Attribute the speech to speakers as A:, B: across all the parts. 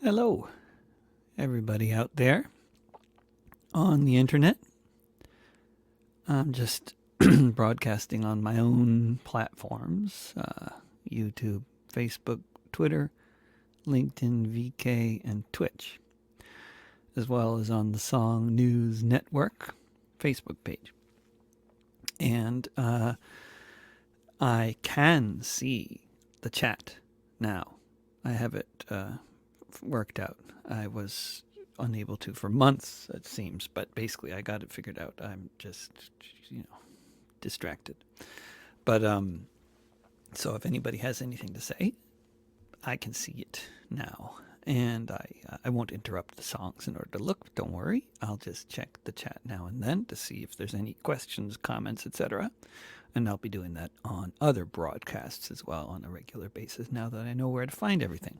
A: Hello, everybody out there on the internet. I'm just broadcasting on my own platforms YouTube, Facebook, Twitter, LinkedIn, VK, and Twitch, as well as on the Song News Network Facebook page. And I can see the chat now. I have it worked out. I was unable to for months, it seems, but basically I got it figured out. I'm just, distracted. But so if anybody has anything to say, I can see it now. And I won't interrupt the songs in order to look. Don't worry. I'll just check the chat now and then to see if there's any questions, comments, etc. And I'll be doing that on other broadcasts as well on a regular basis now that I know where to find everything.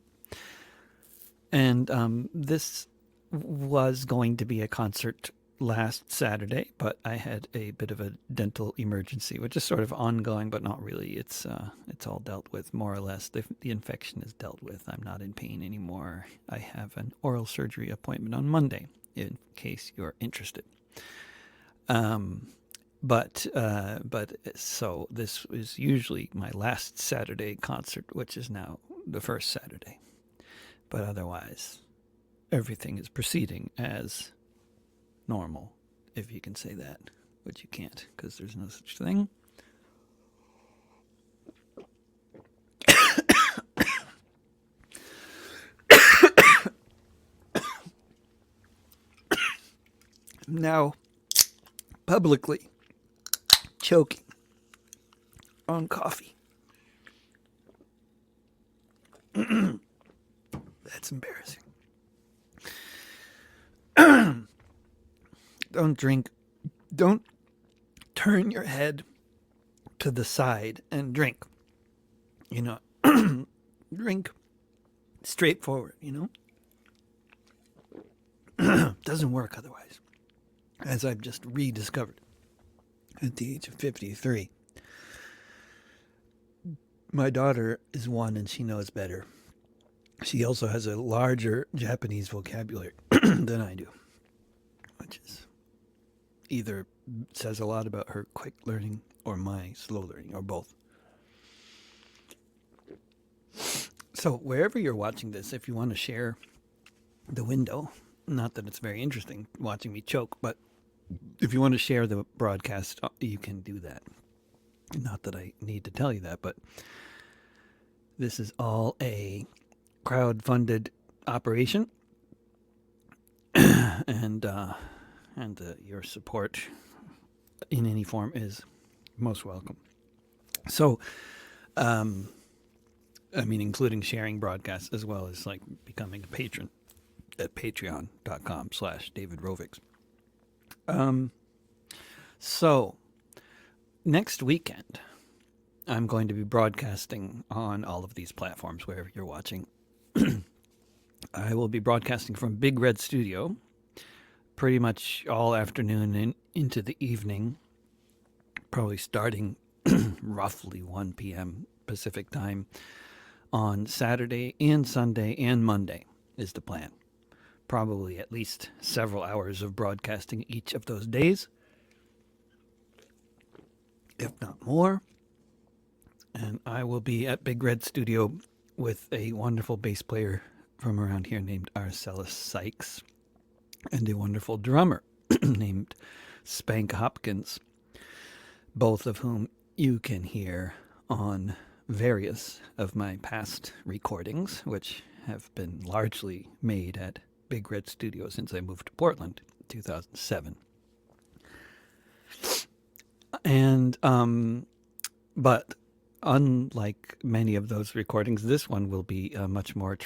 A: And this was going to be a concert last Saturday, but I had a bit of a dental emergency, which is sort of ongoing, but not really. It's all dealt with, more or less. The infection is dealt with. I'm not in pain anymore. I have an oral surgery appointment on Monday, in case you're interested. But so this is usually my last Saturday concert, which is now the first Saturday. But otherwise, everything is proceeding as normal, if you can say that, which you can't, because there's no such thing. Now, publicly choking on coffee. That's embarrassing. Don't drink. Don't turn your head to the side and drink. Drink straight forward, Doesn't work otherwise, as I've just rediscovered at the age of 53. My daughter is 1 and she knows better. She also has a larger Japanese vocabulary than I do, which is either says a lot about her quick learning or my slow learning, or both. So wherever you're watching this, if you want to share the window, not that it's very interesting watching me choke, but if you want to share the broadcast, you can do that. Not that I need to tell you that, but this is all a crowd-funded operation, and your support in any form is most welcome. So, including sharing broadcasts as well as like becoming a patron at patreon.com/David Rovics. So next weekend, I'm going to be broadcasting on all of these platforms wherever you're watching. I will be broadcasting from Big Red Studio pretty much all afternoon and into the evening, probably starting roughly 1 p.m. Pacific time on Saturday and Sunday and Monday is the plan. Probably at least several hours of broadcasting each of those days, if not more. And I will be at Big Red Studio with a wonderful bass player from around here named Arcellus Sykes and a wonderful drummer named Spank Hopkins, both of whom you can hear on various of my past recordings, which have been largely made at Big Red Studio since I moved to Portland in 2007. And, but unlike many of those recordings, this one will be a much more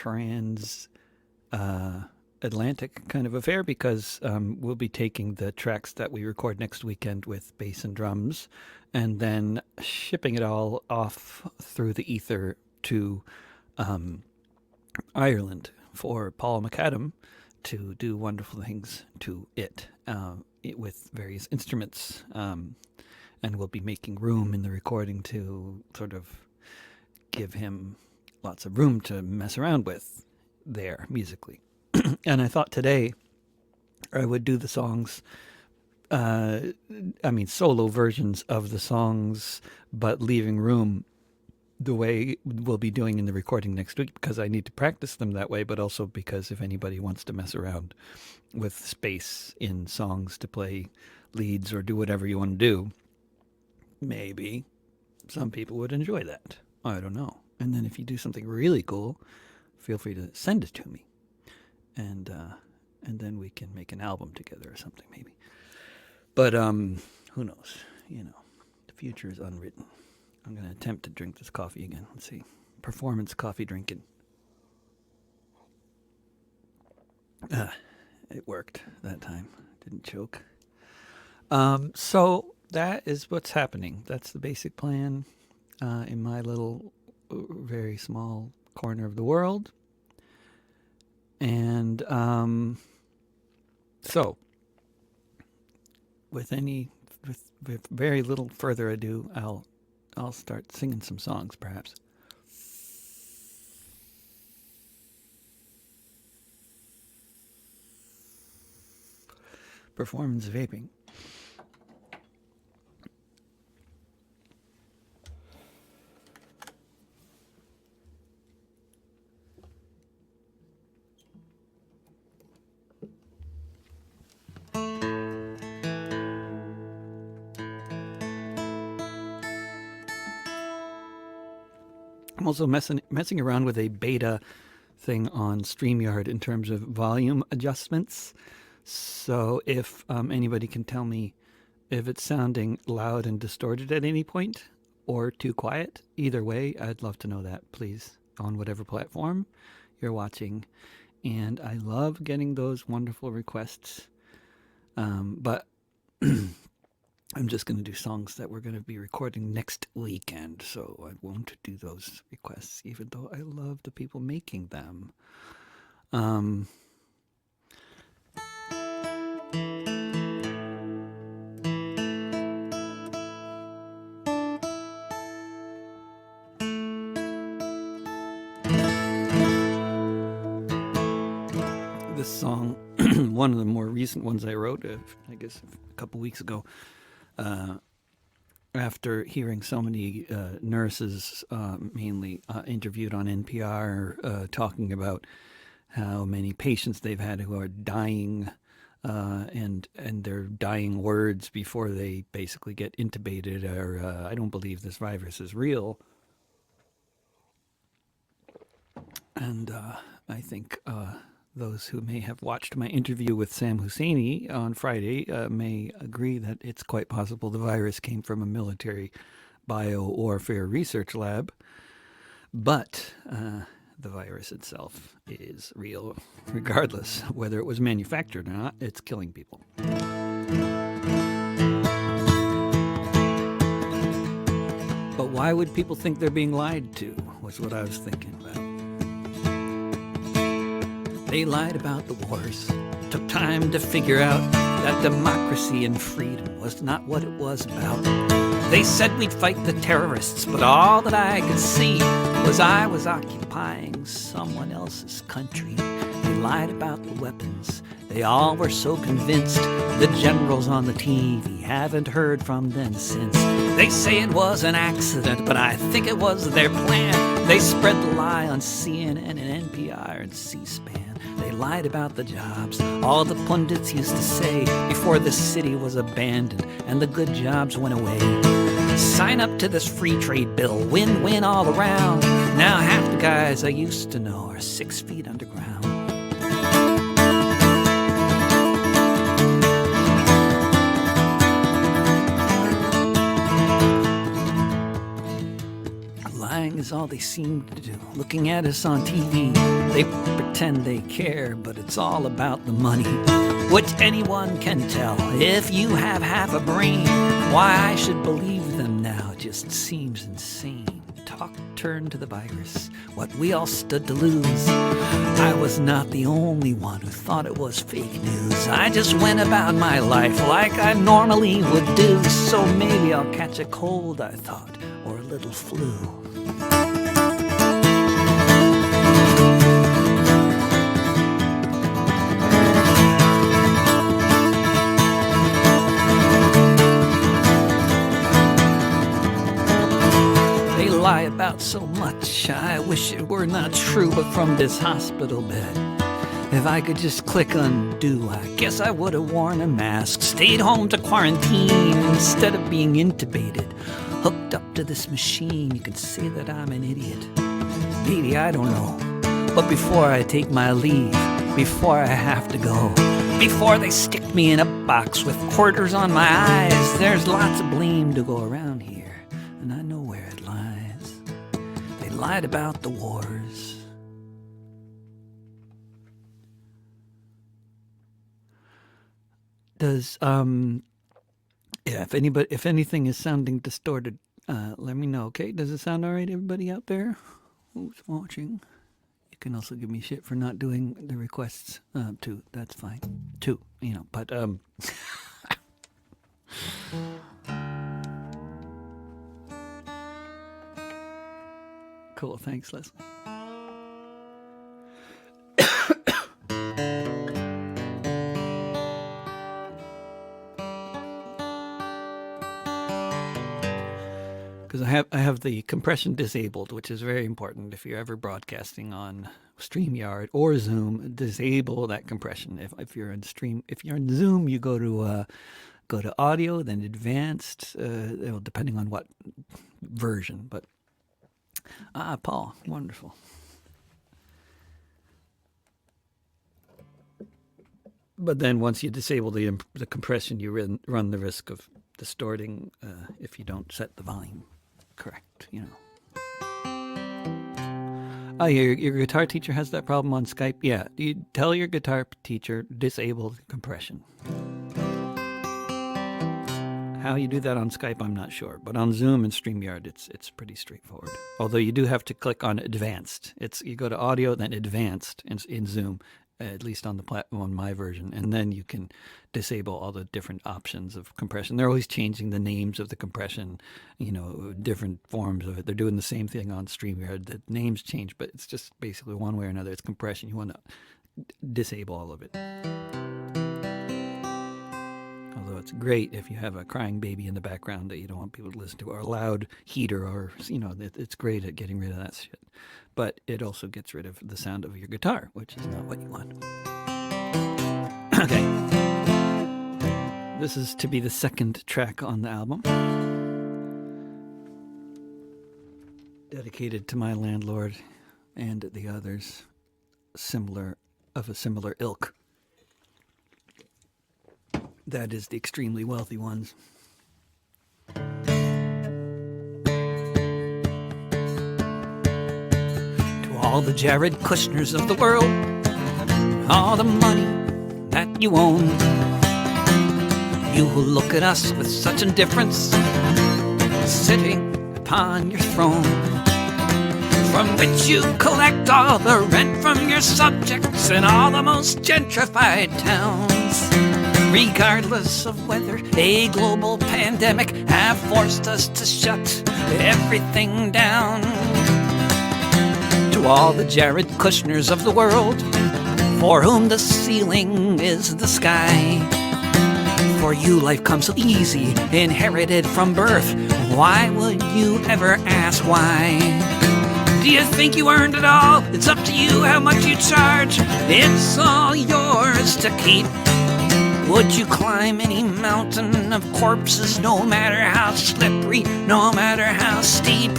A: Atlantic kind of affair, because we'll be taking the tracks that we record next weekend with bass and drums and then shipping it all off through the ether to Ireland for Paul McAdam to do wonderful things to it with various instruments. And we'll be making room in the recording to sort of give him lots of room to mess around with. there musically. And I thought today I would do the songs, solo versions of the songs, but leaving room the way we'll be doing in the recording next week, because I need to practice them that way, but also because if anybody wants to mess around with space in songs to play leads or do whatever you want to do, maybe some people would enjoy that. I don't know. And then if you do something really cool, feel free to send it to me. And then we can make an album together or something maybe. But who knows? The future is unwritten. I'm going to attempt to drink this coffee again. Let's see. Performance coffee drinking. It worked that time. Didn't choke. So that is what's happening. That's the basic plan in my little, very small corner of the world. And so, with very little further ado, I'll start singing some songs, perhaps. Performance vaping. I'm also messing around with a beta thing on StreamYard in terms of volume adjustments. So if anybody can tell me if it's sounding loud and distorted at any point or too quiet, either way, I'd love to know that, please, on whatever platform you're watching. And I love getting those wonderful requests. But I'm just going to do songs that we're going to be recording next weekend, so I won't do those requests, even though I love the people making them. This song, one of the more recent ones I wrote, I guess a couple weeks ago, after hearing so many nurses, mainly interviewed on NPR, talking about how many patients they've had who are dying, and their dying words before they basically get intubated are, I don't believe this virus is real. And I think those who may have watched my interview with Sam Husseini on Friday may agree that it's quite possible the virus came from a military biowarfare research lab. But the virus itself is real, regardless whether it was manufactured or not. It's killing people. But why would people think they're being lied to, was what I was thinking about. They lied about the wars. Took time to figure out that democracy and freedom was not what it was about. They said we'd fight the terrorists, but all that I could see was I was occupying someone else's country. They lied about the weapons. They all were so convinced. The generals on the TV haven't heard from them since. They say it was an accident, but I think it was their plan. They spread the lie on CNN and NPR and C-SPAN. They lied about the jobs, all the pundits used to say before the city was abandoned and the good jobs went away. Sign up to this free trade bill, win-win all around. Now half the guys I used to know are 6 feet underground. Lying is all they seem to do. Looking at us on TV, they pretend they care, but it's all about the money, which anyone can tell if you have half a brain. Why I should believe them now just seems insane. Talk turned to the virus, what we all stood to lose. I was not the only one who thought it was fake news. I just went about my life like I normally would do. So maybe I'll catch a cold, I thought, or a little flu. about so much. I wish it were not true, but from this hospital bed, if I could just click undo, I guess I would have worn a mask, stayed home to quarantine instead of being intubated, hooked up to this machine. You could say that I'm an idiot. Maybe, I don't know. But before I take my leave, before I have to go, before they stick me in a box with quarters on my eyes, there's lots of blame to go around here, and I know where it lies. They lied about the wars. Does yeah, if anything is sounding distorted, let me know, okay? Does it sound all right, everybody out there who's watching? You can also give me shit for not doing the requests too. That's fine too, but cool. Thanks, Leslie. Because I have the compression disabled, which is very important. If you're ever broadcasting on StreamYard or Zoom, disable that compression. If you're in Zoom, you go to audio, then advanced, depending on what version. But Paul, wonderful. But then once you disable the compression, you run the risk of distorting if you don't set the volume correct, Oh, your guitar teacher has that problem on Skype? Yeah, you tell your guitar teacher, disable the compression. How you do that on Skype, I'm not sure. But on Zoom and StreamYard, it's pretty straightforward. Although you do have to click on advanced. You go to audio, then advanced in Zoom, at least on my version, and then you can disable all the different options of compression. They're always changing the names of the compression, different forms of it. They're doing the same thing on StreamYard. The names change, but it's just basically one way or another. It's compression. You want to disable all of it. Although it's great if you have a crying baby in the background that you don't want people to listen to, or a loud heater, or it's great at getting rid of that shit. But it also gets rid of the sound of your guitar, which is not what you want. Okay. This is to be the second track on the album. Dedicated to my landlord and the others of a similar ilk. That is the extremely wealthy ones. All the Jared Kushners of the world, all the money that you own, you who look at us with such indifference, sitting upon your throne, from which you collect all the rent from your subjects in all the most gentrified towns, regardless of whether a global pandemic have forced us to shut everything down. To all the Jared Kushners of the world, for whom the ceiling is the sky, for you life comes so easy, inherited from birth. Why would you ever ask why? Do you think you earned it all? It's up to you how much you charge. It's all yours to keep. Would you climb any mountain of corpses, no matter how slippery, no matter how steep?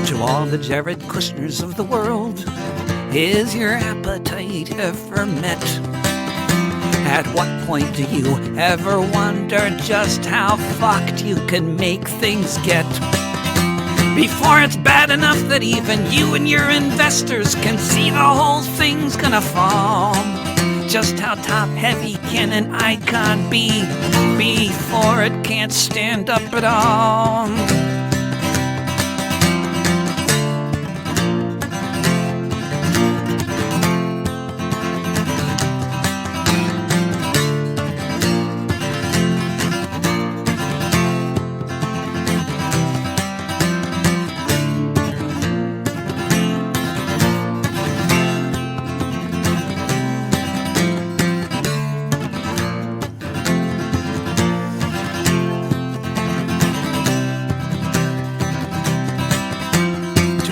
A: To all the Jared Kushners of the world, is your appetite ever met? At what point do you ever wonder just how fucked you can make things get? Before it's bad enough that even you and your investors can see the whole thing's gonna fall. Just how top-heavy can an icon be before it can't stand up at all?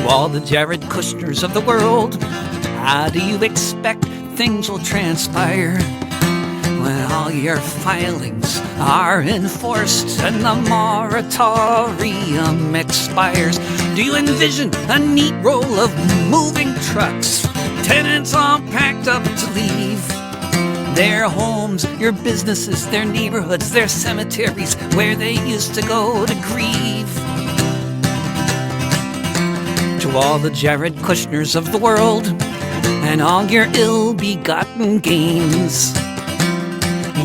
A: To all the Jared Kushners of the world, how do you expect things will transpire when all your filings are enforced and the moratorium expires? Do you envision a neat roll of moving trucks, tenants all packed up to leave their homes, your businesses, their neighborhoods, their cemeteries, where they used to go to grieve? To all the Jared Kushners of the world and all your ill-begotten gains,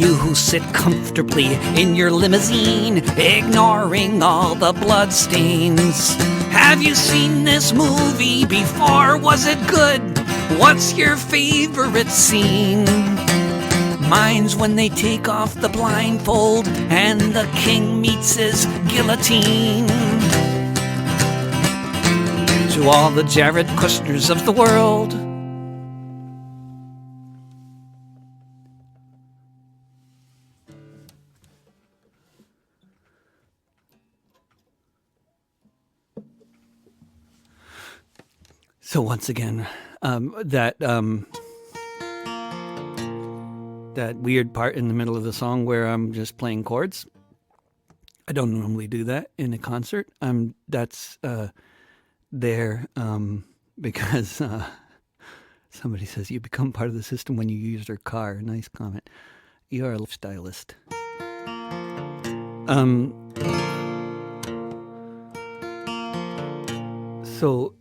A: you who sit comfortably in your limousine, ignoring all the bloodstains. Have you seen this movie before? Was it good? What's your favorite scene? Mine's when they take off the blindfold and the king meets his guillotine. To all the Jared Kushners of the world, so once again, that weird part in the middle of the song where I'm just playing chords, I don't normally do that in a concert. That's there because somebody says you become part of the system when you use their car. Nice comment. You're a stylist. So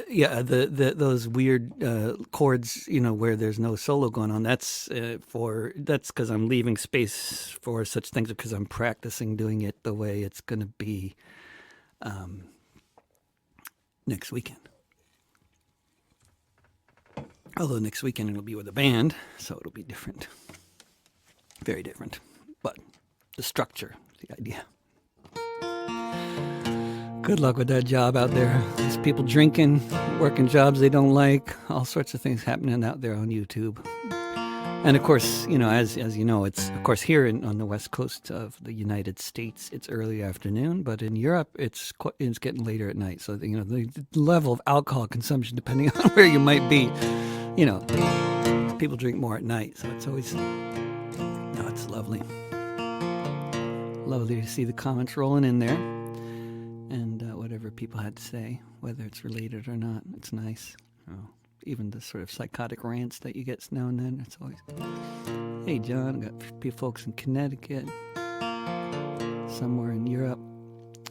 A: yeah, those weird chords, where there's no solo going on. That's because I'm leaving space for such things, because I'm practicing doing it the way it's going to be next weekend. Although next weekend it'll be with a band, so it'll be different, very different. But the structure, the idea. Good luck with that job out there. There's people drinking, working jobs they don't like, all sorts of things happening out there on YouTube. And of course, as you know, it's of course here on the west coast of the United States, it's early afternoon, but in Europe, it's getting later at night. So the level of alcohol consumption, depending on where you might be, people drink more at night. So it's always, it's lovely. Lovely to see the comments rolling in there. And whatever people had to say, whether it's related or not, it's nice. Even the sort of psychotic rants that you get now and then, it's always, hey, John, I got a few folks in Connecticut, somewhere in Europe.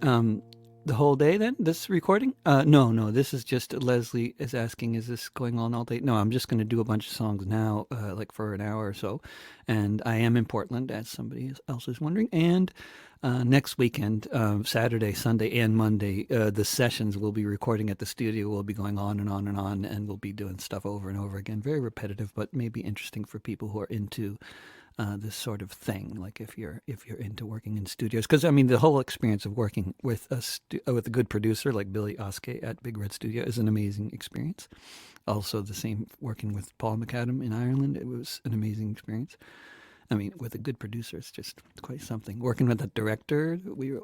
A: The whole day then, this recording? No, this is just, Leslie is asking, is this going on all day? No, I'm just going to do a bunch of songs now, like for an hour or so. And I am in Portland, as somebody else is wondering. And next weekend, Saturday, Sunday, and Monday, the sessions we'll be recording at the studio will be going on and on and on, and we'll be doing stuff over and over again. Very repetitive, but maybe interesting for people who are into this sort of thing. Like if you're into working in studios, because the whole experience of working with a good producer like Billy Oskey at Big Red Studio is an amazing experience. Also, the same working with Paul McAdam in Ireland, it was an amazing experience. With a good producer, it's just quite something. Working with a director,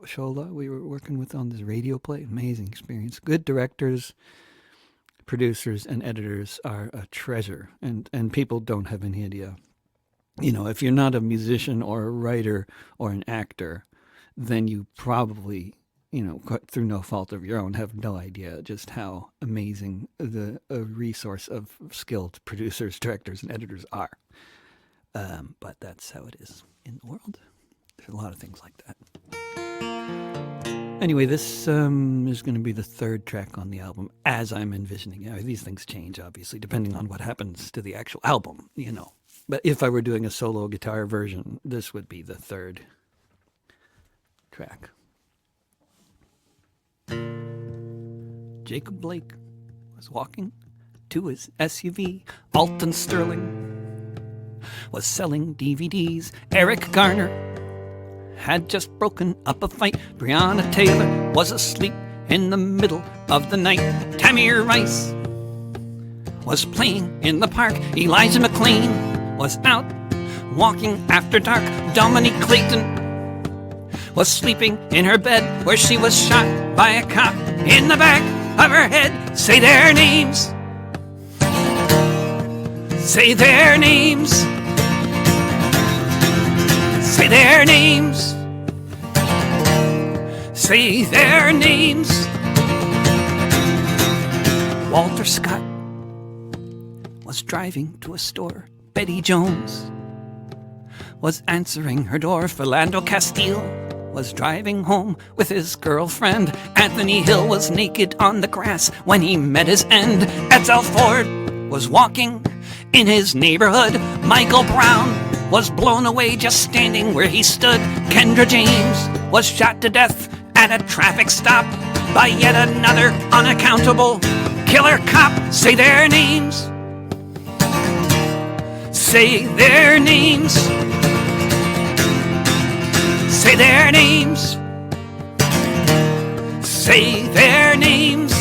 A: Shola, we were working with on this radio play, amazing experience. Good directors, producers, and editors are a treasure, and people don't have any idea. If you're not a musician or a writer or an actor, then you probably, through no fault of your own, have no idea just how amazing a resource of skilled producers, directors, and editors are. But that's how it is in the world. There's a lot of things like that. Anyway, this is going to be the third track on the album, as I'm envisioning. These things change, obviously, depending on what happens to the actual album, But if I were doing a solo guitar version, this would be the third track. Jacob Blake was walking to his SUV. Alton Sterling was selling DVDs. Eric Garner had just broken up a fight. Breonna Taylor was asleep in the middle of the night. Tamir Rice was playing in the park. Elijah McClain was out walking after dark. Dominique Clayton was sleeping in her bed where she was shot by a cop in the back. of her head. Say their names. Say their names. Say their names. Say their names. Walter Scott was driving to a store. Betty Jones was answering her door. Philando Castile was driving home with his girlfriend. Anthony Hill was naked on the grass when he met his end. Edsel Ford was walking in his neighborhood. Michael Brown was blown away just standing where he stood. Kendra James was shot to death at a traffic stop by yet another unaccountable killer cop. Say their names. Say their names. Say their names. Say their names.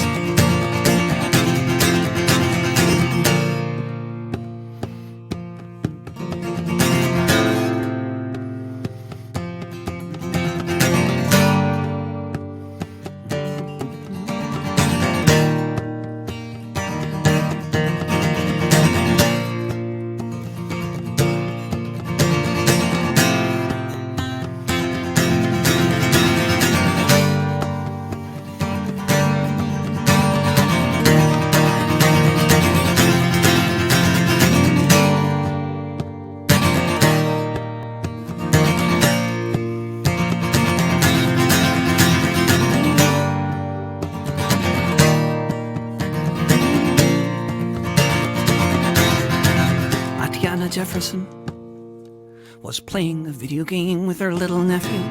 A: Jefferson was playing a video game with her little nephew.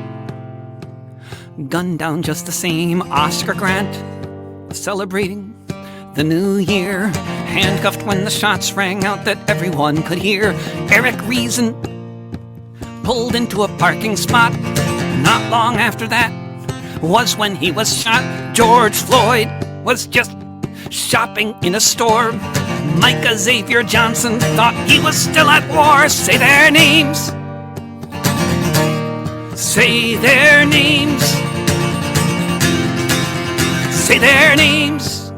A: Gunned down just the same. Oscar Grant was celebrating the new year, handcuffed when the shots rang out that everyone could hear. Eric Reason pulled into a parking spot. Not long after that was when he was shot. George Floyd was just shopping in a store. Micah Xavier Johnson thought he was still at war. Say their names. Say their names. Say their names.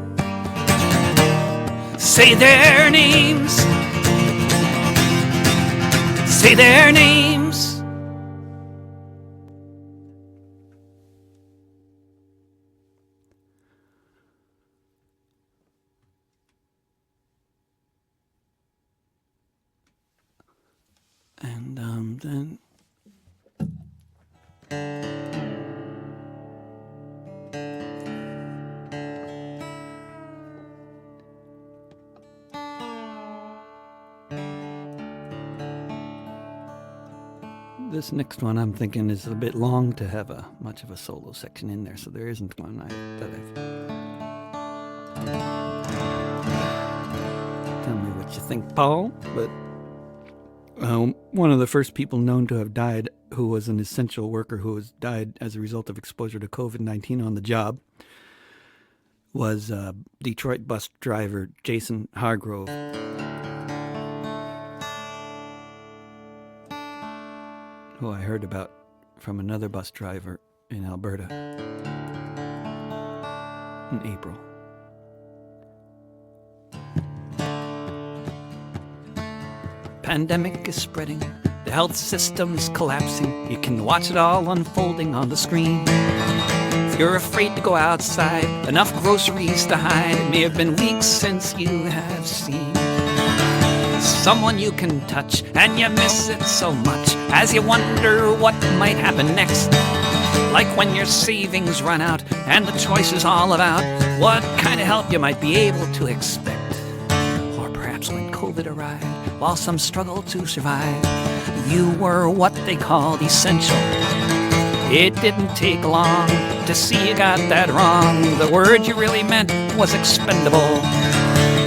A: Say their names. Say their names. And then this next one I'm thinking is a bit long to have much of a solo section in there, so there isn't one that I've... Tell me what you think, Paul. But one of the first people known to have died, who was an essential worker who has died as a result of exposure to COVID-19 on the job, was Detroit bus driver Jason Hargrove. Who I heard about from another bus driver in Alberta in April. Pandemic is spreading, the health system is collapsing. You can watch it all unfolding on the screen. If you're afraid to go outside, enough groceries to hide, it may have been weeks since you have seen someone you can touch, and you miss it so much as you wonder what might happen next. Like when your savings run out and the choice is all about what kind of help you might be able to expect. Or perhaps when COVID arrived, while some struggle to survive, you were what they called essential. It didn't take long to see you got that wrong. The word you really meant was expendable.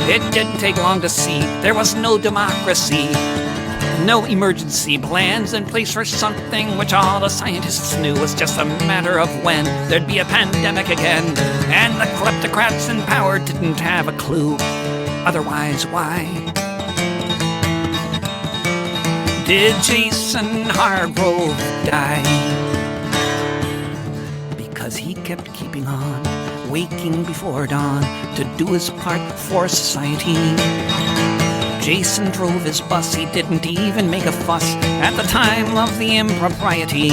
A: It didn't take long to see there was no democracy, no emergency plans in place for something which all the scientists knew was just a matter of when there'd be a pandemic again. And the kleptocrats in power didn't have a clue. Otherwise, why did Jason Hargrove die? Because he kept keeping on, waking before dawn to do his part for society. Jason drove his bus, he didn't even make a fuss at the time of the impropriety.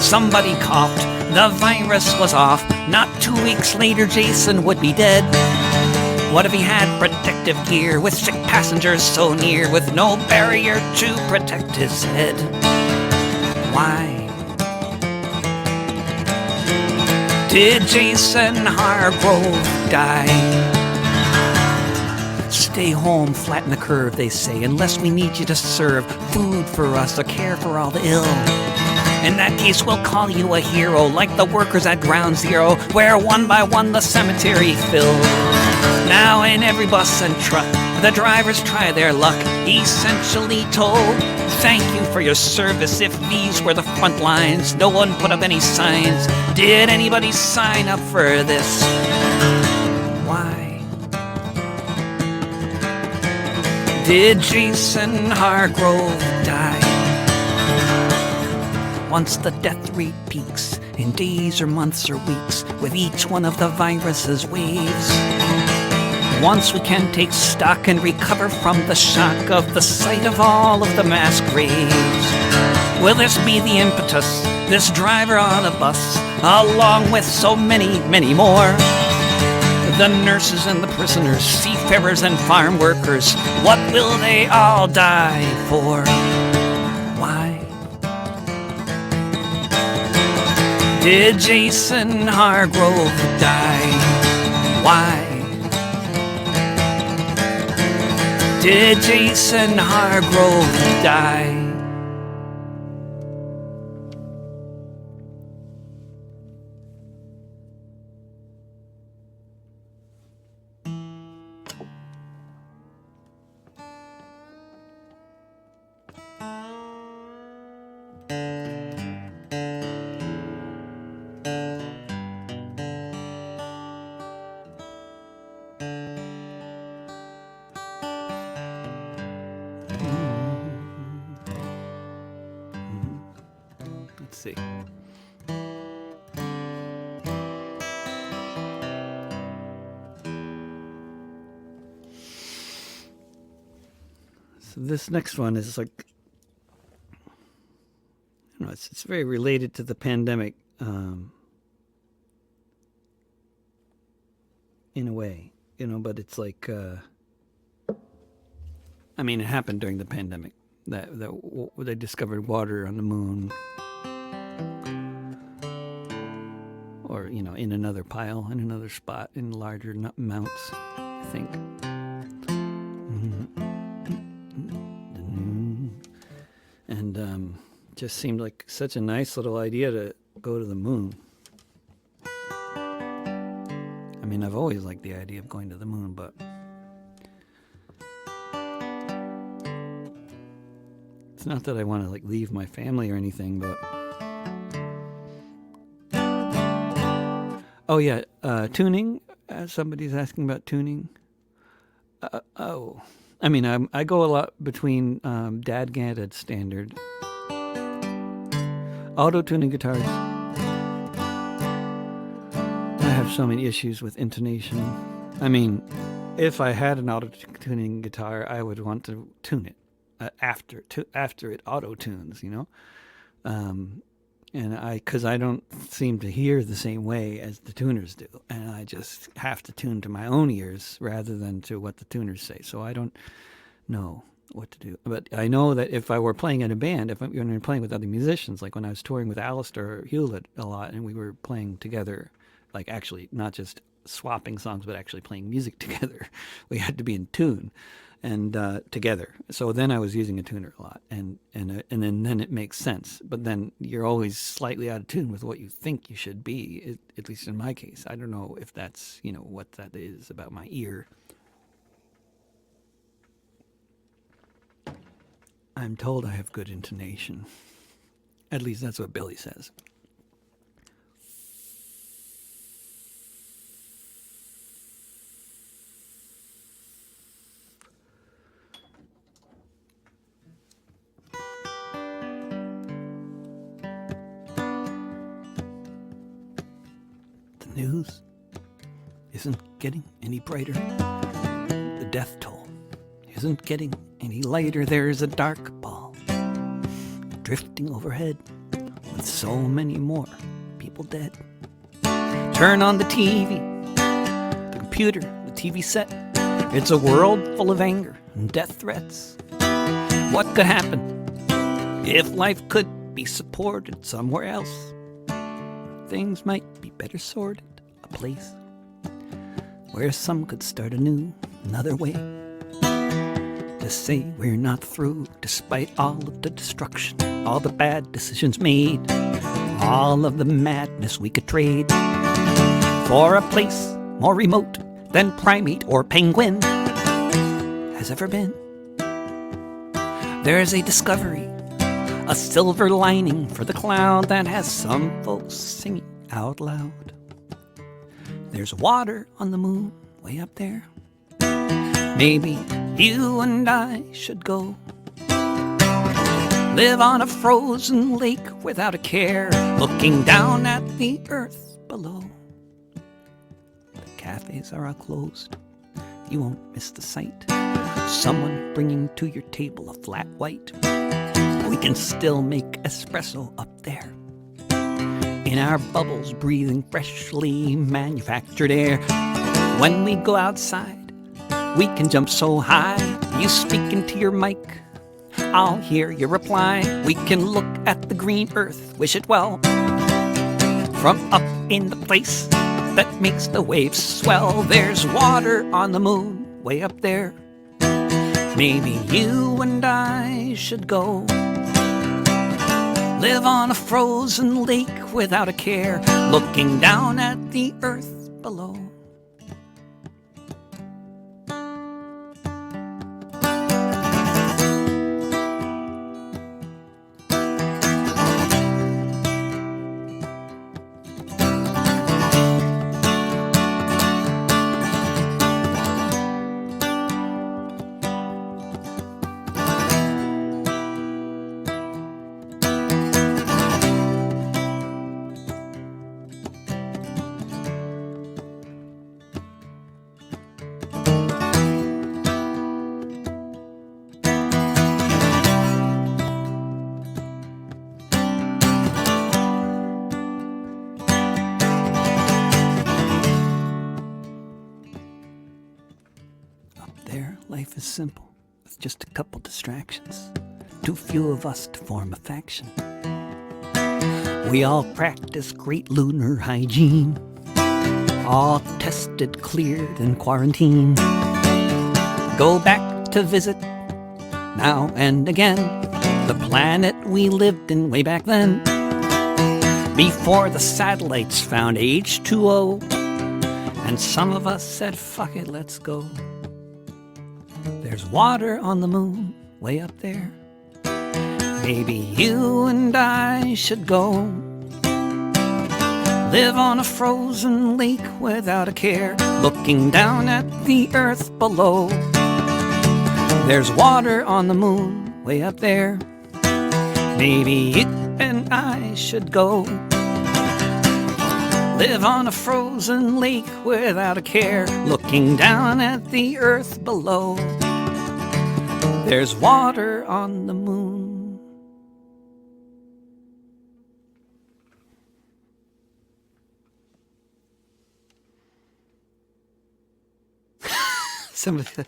A: Somebody coughed, the virus was off. Not 2 weeks later, Jason would be dead. What if he had protective gear with sick passengers so near, with no barrier to protect his head? Why did Jason Hargrove die? Stay home, flatten the curve, they say, unless we need you to serve food for us or care for all the ill. In that case, we'll call you a hero, like the workers at Ground Zero, where one by one the cemetery filled. Now in every bus and truck, the drivers try their luck, essentially told, thank you for your service. If these were the front lines, no one put up any signs. Did anybody sign up for this? Why did Jason Hargrove die? Once the death rate peaks in days or months or weeks with each one of the virus's waves. Once we can take stock and recover from the shock of the sight of all of the mass graves. Will this be the impetus, this driver on a bus, along with so many, many more? The nurses and the prisoners, seafarers and farm workers, what will they all die for? Why did Jason Hargrove die? Why did Jason Hargrove die? Let's see. So this next one is like, I don't know, it's very related to the pandemic, in a way, but it's like, I mean, it happened during the pandemic that they discovered water on the moon. Or, in another pile, in another spot, in larger amounts, I think. And just seemed like such a nice little idea to go to the moon. I mean, I've always liked the idea of going to the moon, but it's not that I want to leave my family or anything, but oh yeah, tuning. Somebody's asking about tuning. I mean, I go a lot between DAD and standard. Auto-tuning guitars. I have so many issues with intonation. I mean, if I had an auto-tuning guitar, I would want to tune it after it auto-tunes, because I don't seem to hear the same way as the tuners do, and I just have to tune to my own ears rather than to what the tuners say. So I don't know what to do. But I know that if I were playing in a band, if I'm playing with other musicians, like when I was touring with Alistair Hewlett a lot, and we were playing together, like actually not just swapping songs, but actually playing music together, we had to be in tune and together. So then I was using a tuner a lot, and then it makes sense. But then you're always slightly out of tune with what you think you should be, at least in my case. I don't know if that's, what that is about my ear. I'm told I have good intonation. At least that's what Billy says. news isn't getting any brighter. The death toll isn't getting any lighter. There's a dark ball drifting overhead with so many more people dead. Turn on the TV, the computer, the TV set. It's a world full of anger and death threats. What could happen if life could be supported somewhere else? Things might be better sorted. A place where some could start anew, another way to say we're not through, despite all of the destruction, all the bad decisions made, all of the madness we could trade for a place more remote than primate or penguin has ever been. There's a discovery, a silver lining for the cloud that has some folks singing out loud. There's water on the moon way up there. Maybe you and I should go live on a frozen lake without a care, looking down at the earth below. The cafes are all closed. You won't miss the sight. Someone bringing to your table a flat white. We can still make espresso up there in our bubbles, breathing freshly manufactured air. When we go outside, we can jump so high. You speak into your mic, I'll hear your reply. We can look at the green earth, wish it well, from up in the place that makes the waves swell. There's water on the moon way up there. Maybe you and I should go live on a frozen lake without a care, looking down at the earth below. There, life is simple, with just a couple distractions. Too few of us to form a faction. We all practice great lunar hygiene, all tested, cleared, and quarantined. Go back to visit now and again the planet we lived in way back then, before the satellites found H2O, and some of us said, fuck it, let's go. There's water on the moon way up there. Maybe you and I should go live on a frozen lake without a care, looking down at the earth below. There's water on the moon way up there. Maybe you and I should go live on a frozen lake without a care, looking down at the earth below. There's water on the moon. Somebody said,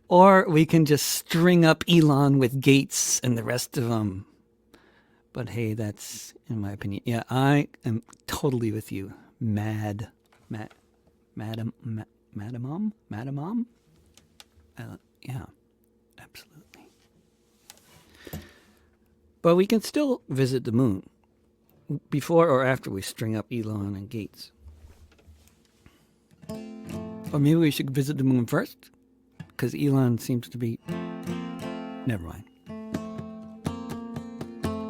A: or we can just string up Elon with Gates and the rest of them. But hey, that's, in my opinion, yeah, I am totally with you. Madam? Yeah, absolutely. But we can still visit the moon before or after we string up Elon and Gates. Or maybe we should visit the moon first, because Elon seems to be... Never mind.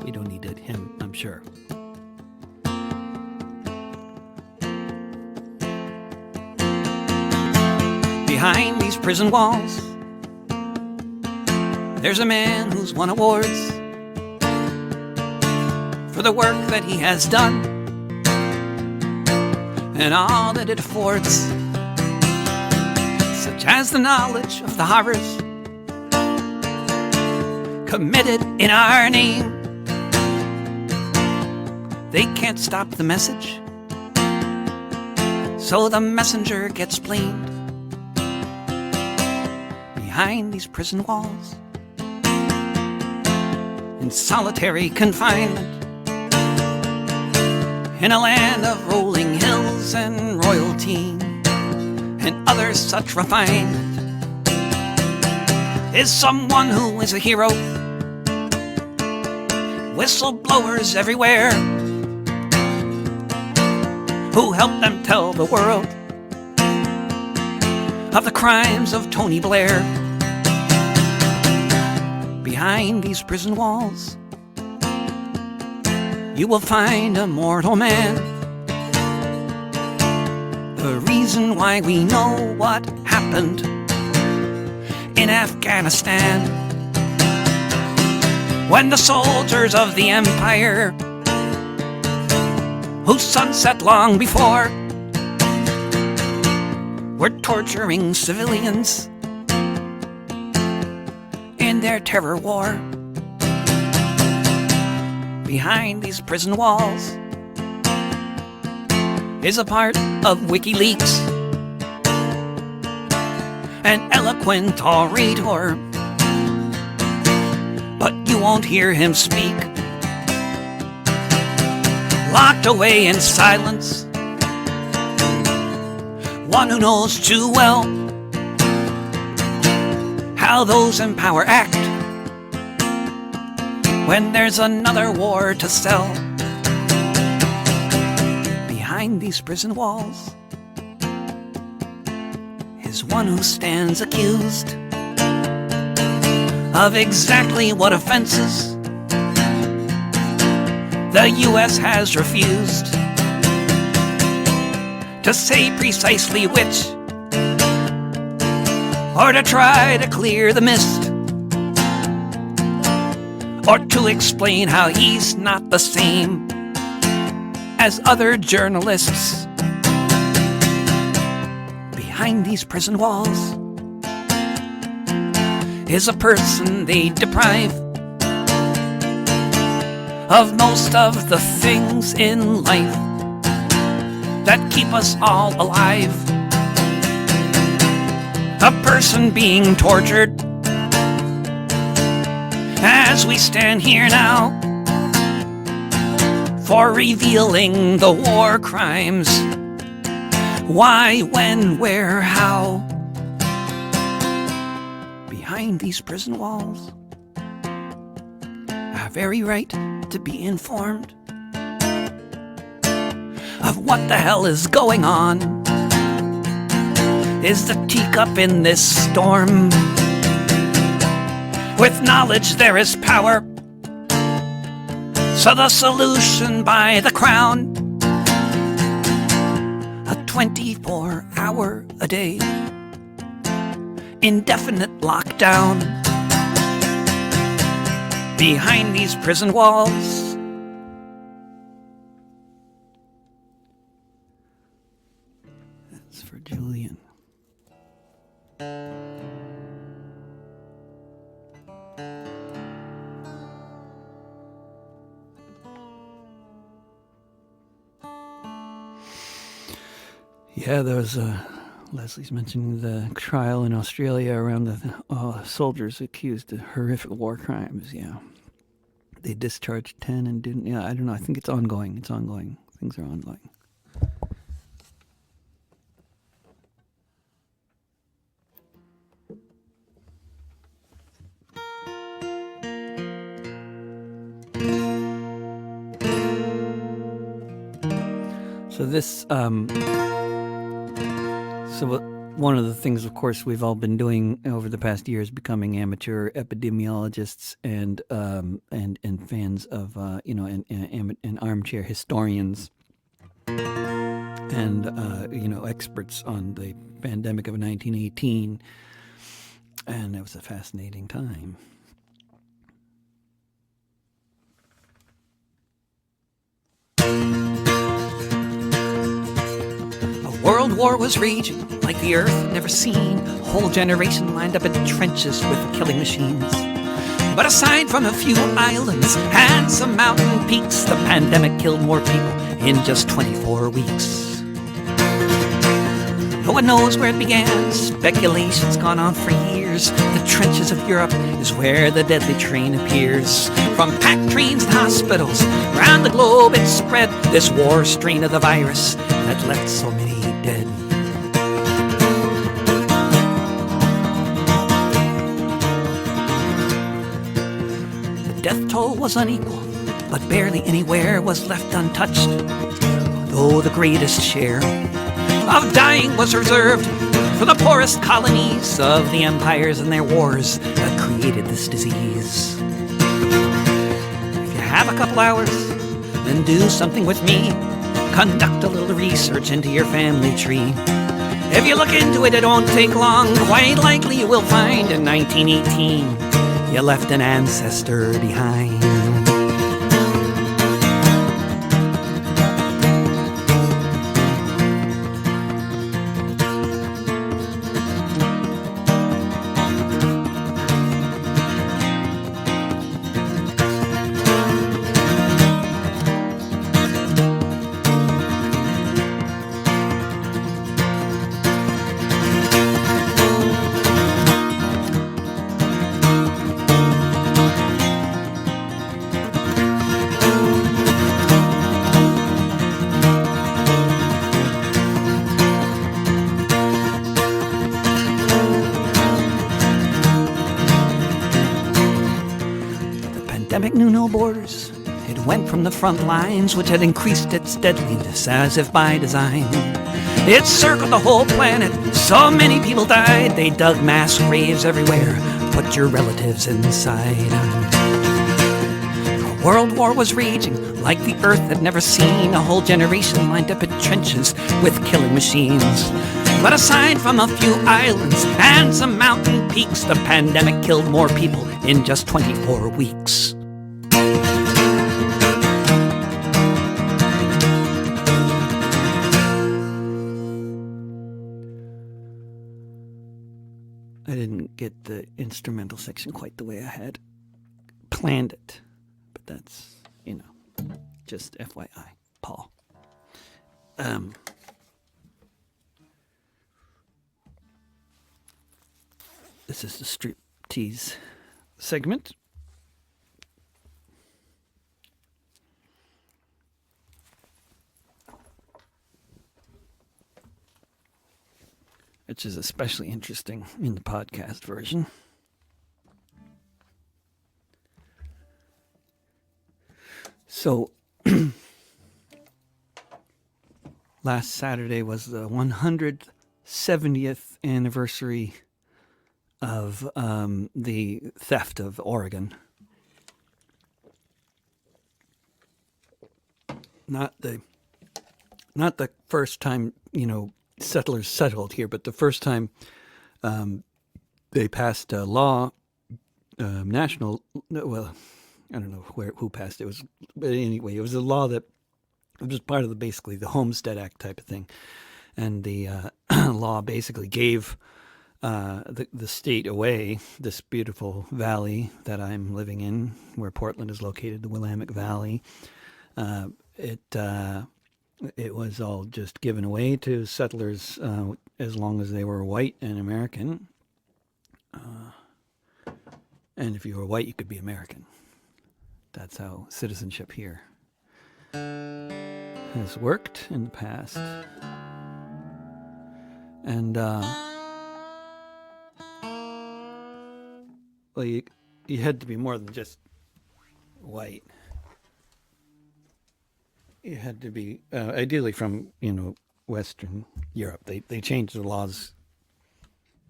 A: We don't need him, I'm sure. Behind these prison walls, there's a man who's won awards for the work that he has done, and all that it affords, such as the knowledge of the horrors committed in our name. They can't stop the message, so the messenger gets blamed. Behind these prison walls, in solitary confinement, in a land of rolling hills and royalty and other such refinement, is someone who is a hero. Whistleblowers everywhere who help them tell the world of the crimes of Tony Blair. Behind these prison walls, you will find a mortal man. The reason why we know what happened in Afghanistan, when the soldiers of the empire, who sunset long before, were torturing civilians in their terror war. Behind these prison walls is a part of WikiLeaks, an eloquent orator, but you won't hear him speak. Locked away in silence, one who knows too well how those in power act when there's another war to sell. Behind these prison walls is one who stands accused of exactly what offenses the U.S. has refused to say precisely which, or to try to clear the mist, or to explain how he's not the same as other journalists. Behind these prison walls is a person they deprive of most of the things in life that keep us all alive. A person being tortured as we stand here now for revealing the war crimes. Why, when, where, how? Behind these prison walls, our very right to be informed of what the hell is going on is the teacup in this storm. With knowledge there is power, so the solution by the crown, a 24-hour-a-day indefinite lockdown. Behind these prison walls, that's for Julian. Yeah, there was Leslie's mentioning the trial in Australia around the soldiers accused of horrific war crimes. Yeah, they discharged 10 and didn't. Yeah, I don't know. I think it's ongoing. It's ongoing. Things are ongoing. So this, one of the things, of course, we've all been doing over the past year is becoming amateur epidemiologists and fans of and armchair historians and experts on the pandemic of 1918, and it was a fascinating time. World War was raging like the earth had never seen. A whole generation lined up in trenches with killing machines. But aside from a few islands and some mountain peaks, the pandemic killed more people in just 24 weeks. No one knows where it began. Speculation's gone on for years. The trenches of Europe is where the deadly train appears. From packed trains and hospitals around the globe it spread, this war strain of the virus that left so many dead. The death toll was unequal, but barely anywhere was left untouched, though the greatest share of dying was reserved for the poorest colonies of the empires and their wars that created this disease. If you have a couple hours, then do something with me. Conduct a little research into your family tree. If you look into it, it won't take long. Quite likely you will find in 1918 you left an ancestor behind. Pandemic knew no borders. It went from the front lines, which had increased its deadliness as if by design. It circled the whole planet. So many people died. They dug mass graves everywhere. Put your relatives inside. A world war was raging like the earth had never seen. A whole generation lined up in trenches with killing machines. But aside from a few islands and some mountain peaks, the pandemic killed more people in just 24 weeks. I didn't get the instrumental section quite the way I had planned it, but that's, just FYI, Paul. This is the striptease segment. Which is especially interesting in the podcast version. So, last Saturday was the 170th anniversary of the theft of Oregon. Not the first time, settlers settled here, but the first time they passed a law, national, well, I don't know who passed it, but anyway, it was a law that was part of basically the Homestead Act type of thing. And the law basically gave the state away, this beautiful valley that I'm living in, where Portland is located, the Willamette Valley. It was all just given away to settlers as long as they were white and American. And if you were white, you could be American. That's how citizenship here has worked in the past. And, well, you had to be more than just white. You had to be, ideally from, Western Europe. They changed the laws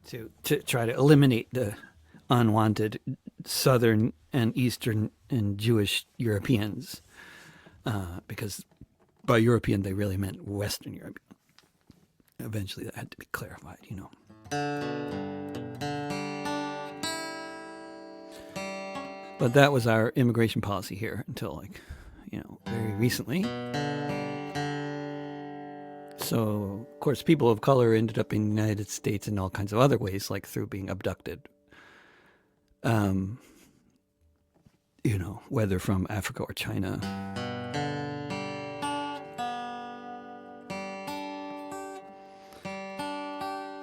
A: to try to eliminate the unwanted Southern and Eastern and Jewish Europeans, because by European they really meant Western Europe. Eventually that had to be clarified, But that was our immigration policy here until very recently. So, of course, people of color ended up in the United States in all kinds of other ways, like through being abducted. Whether from Africa or China.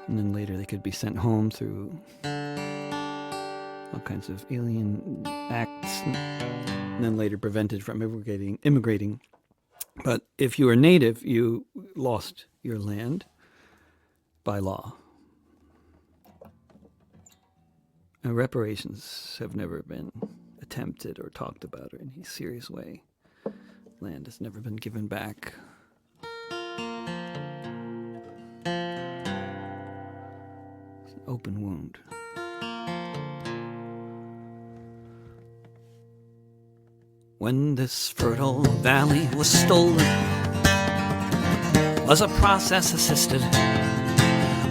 A: And then later they could be sent home through all kinds of alien acts, and then later prevented from immigrating. But if you were native, you lost your land by law. And reparations have never been attempted or talked about in any serious way. Land has never been given back. It's an open wound. When this fertile valley was stolen, was a process assisted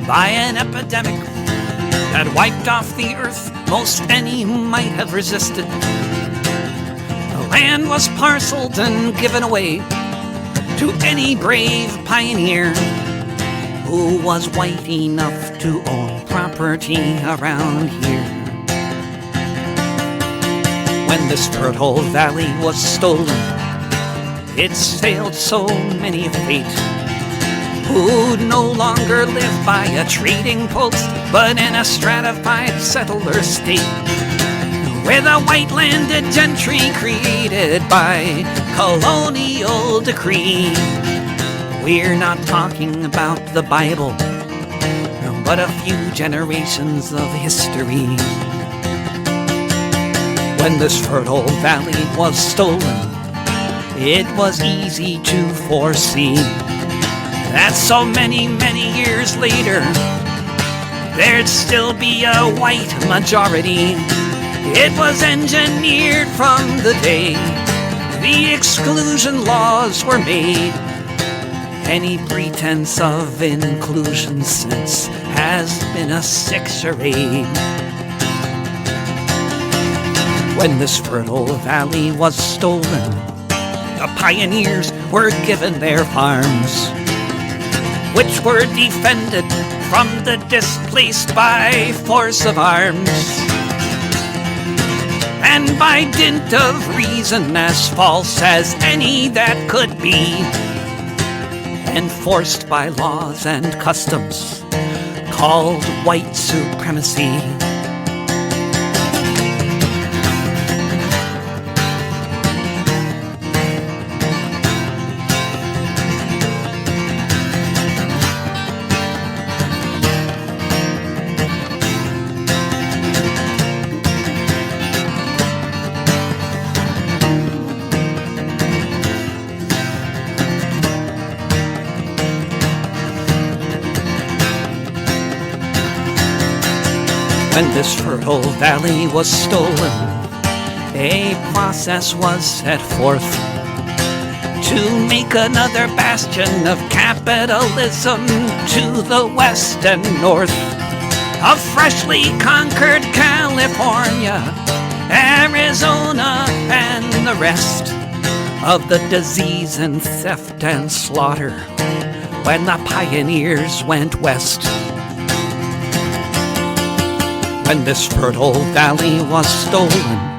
A: by an epidemic that wiped off the earth most any might have resisted. The land was parceled and given away to any brave pioneer who was white enough to own property around here. When this fertile valley was stolen, it sailed so many a fate who'd no longer live by a trading post, but in a stratified settler state, where the white landed gentry created by colonial decree. We're not talking about the Bible, but a few generations of history. When this fertile valley was stolen, it was easy to foresee that so many, many years later, there'd still be a white majority. It was engineered from the day the exclusion laws were made. Any pretense of inclusion since has been a sick charade. When this fertile valley was stolen, the pioneers were given their farms, which were defended from the displaced by force of arms. And by dint of reason as false as any that could be, enforced by laws and customs called white supremacy. When this fertile valley was stolen, a process was set forth to make another bastion of capitalism to the west and north of freshly conquered California, Arizona, and the rest of the disease and theft and slaughter when the pioneers went west. When this fertile valley was stolen,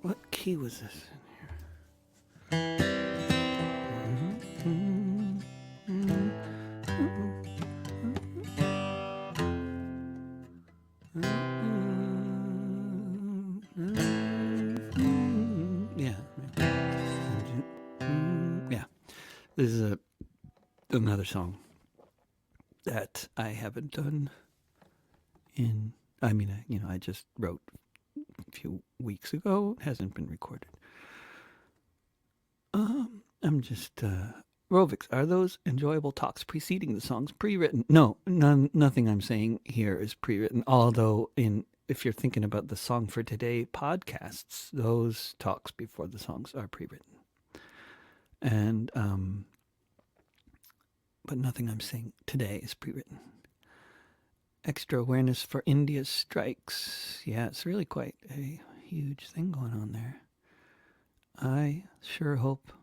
A: what key was this in here? Yeah. This is another song that I haven't done I just wrote a few weeks ago. It hasn't been recorded. I'm just Rovix, are those enjoyable talks preceding the songs pre-written? No, nothing I'm saying here is pre-written. Although, if you're thinking about the Song for Today podcasts, those talks before the songs are pre-written. And but nothing I'm saying today is pre-written. Extra awareness for India's strikes. Yeah, it's really quite a huge thing going on there. I sure hope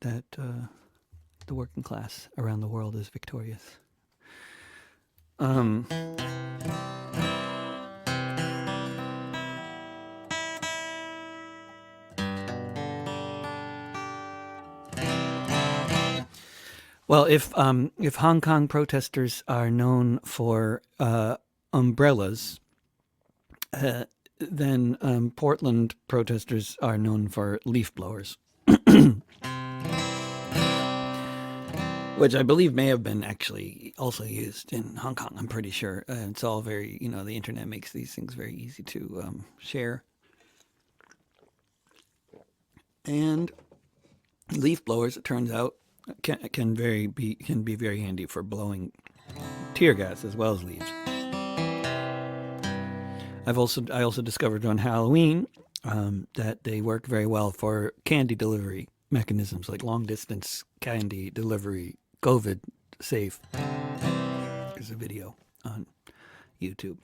A: that the working class around the world is victorious. Well, if Hong Kong protesters are known for umbrellas, then Portland protesters are known for leaf blowers. Which I believe may have been actually also used in Hong Kong. I'm pretty sure. It's all very, the internet makes these things very easy to share. And leaf blowers, it turns out, can be very handy for blowing tear gas as well as leaves. I also discovered on Halloween that they work very well for candy delivery mechanisms, like long distance candy delivery, COVID safe. There's a video on YouTube.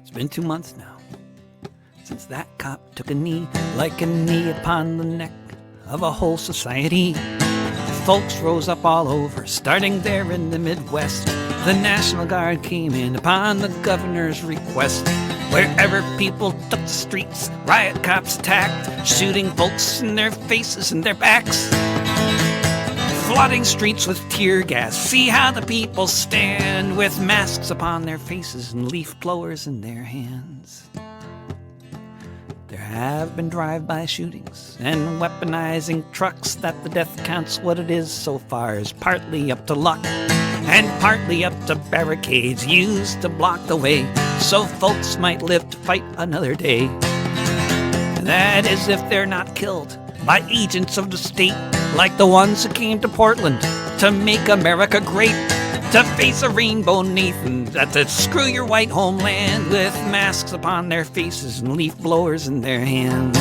A: It's been 2 months now since that cop took a knee, like a knee upon the neck of a whole society. Folks rose up all over, starting there in the Midwest. The National Guard came in upon the governor's request. Wherever people took the streets, riot cops attacked, shooting folks in their faces and their backs. Flooding streets with tear gas, see how the people stand, with masks upon their faces and leaf blowers in their hands. There have been drive-by shootings and weaponizing trucks that the death count's what it is so far is partly up to luck and partly up to barricades used to block the way so folks might live to fight another day. That is if they're not killed by agents of the state like the ones who came to Portland to make America great, to face a rainbow Nathan, to screw your white homeland with masks upon their faces and leaf blowers in their hands.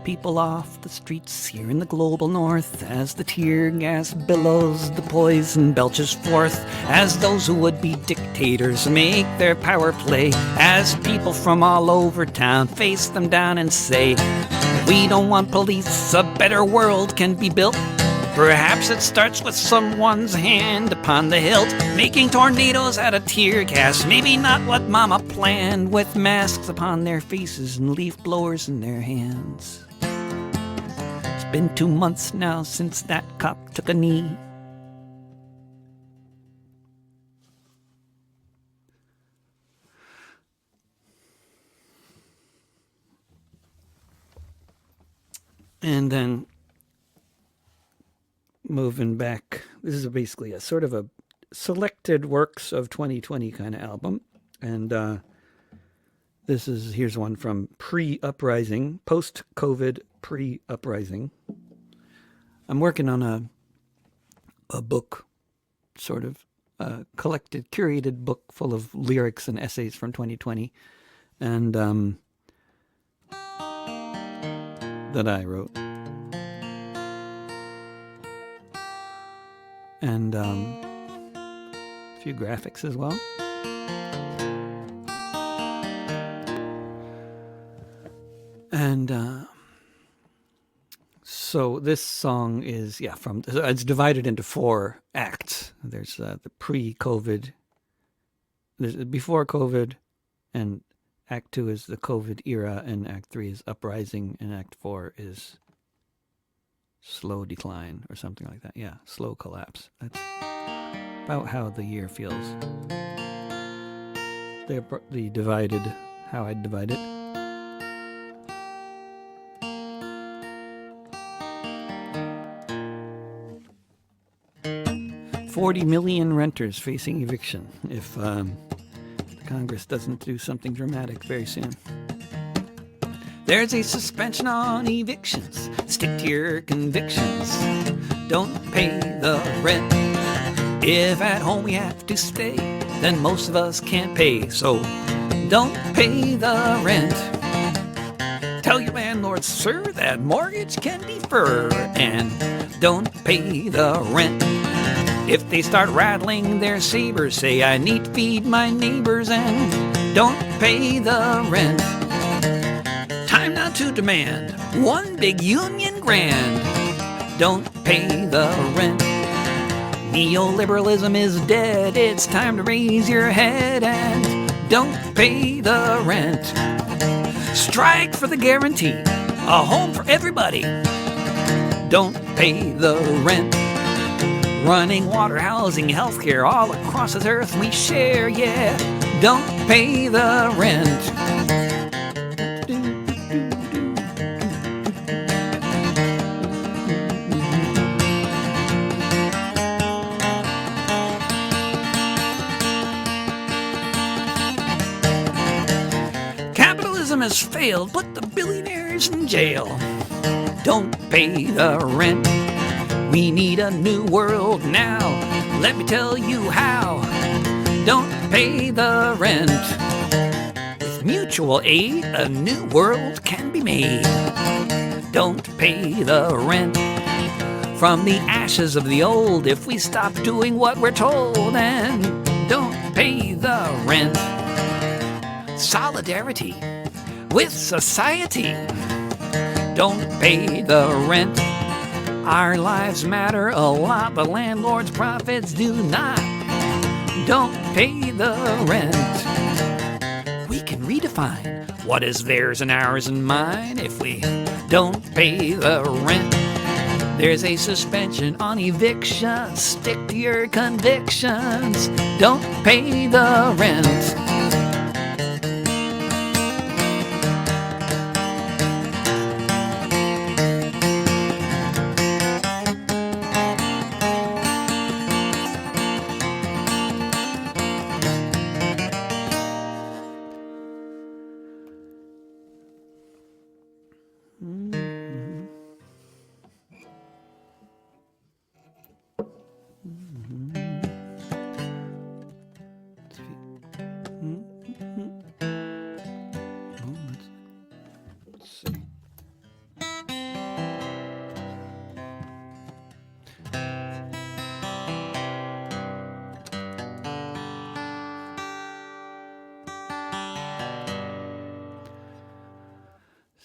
A: People off the streets here in the global north, as the tear gas billows, the poison belches forth, as those who would be dictators make their power play, as people from all over town face them down and say, we don't want police, a better world can be built. Perhaps it starts with someone's hand upon the hilt, making tornadoes out of tear gas. Maybe not what mama planned, with masks upon their faces and leaf blowers in their hands. It's been 2 months now since that cop took a knee. And then moving back, this is basically a sort of a selected works of 2020 kind of album. And here's one from pre-uprising, post-COVID pre-uprising. I'm working on a book, sort of a collected, curated book full of lyrics and essays from 2020. And that I wrote. And a few graphics as well. And So this song is, it's divided into 4 acts. There's the pre-COVID, there's before COVID, and Act 2 is the COVID era, and Act 3 is uprising, and Act 4 is slow decline or something like that. Yeah, slow collapse. That's about how the year feels. The divided, how I divide it. $40 million renters facing eviction if Congress doesn't do something dramatic very soon. There's a suspension on evictions. Stick to your convictions. Don't pay the rent. If at home we have to stay, then most of us can't pay. So don't pay the rent. Tell your landlord, sir, that mortgage can defer. And don't pay the rent. If they start rattling their sabers, say I need to feed my neighbors, and don't pay the rent. Time now to demand one big union grand. Don't pay the rent. Neoliberalism is dead. It's time to raise your head and don't pay the rent. Strike for the guarantee, a home for everybody. Don't pay the rent. Running water, housing, healthcare all across this earth we share, yeah. Don't pay the rent. Capitalism has failed, put the billionaires in jail. Don't pay the rent. We need a new world now. Let me tell you how. Don't pay the rent. With mutual aid, a new world can be made. Don't pay the rent. From the ashes of the old, if we stop doing what we're told, and don't pay the rent. Solidarity with society. Don't pay the rent. Our lives matter a lot, but landlords' profits do not. Don't pay the rent. We can redefine what is theirs and ours and mine if we don't pay the rent. There's a suspension on eviction. Stick to your convictions. Don't pay the rent.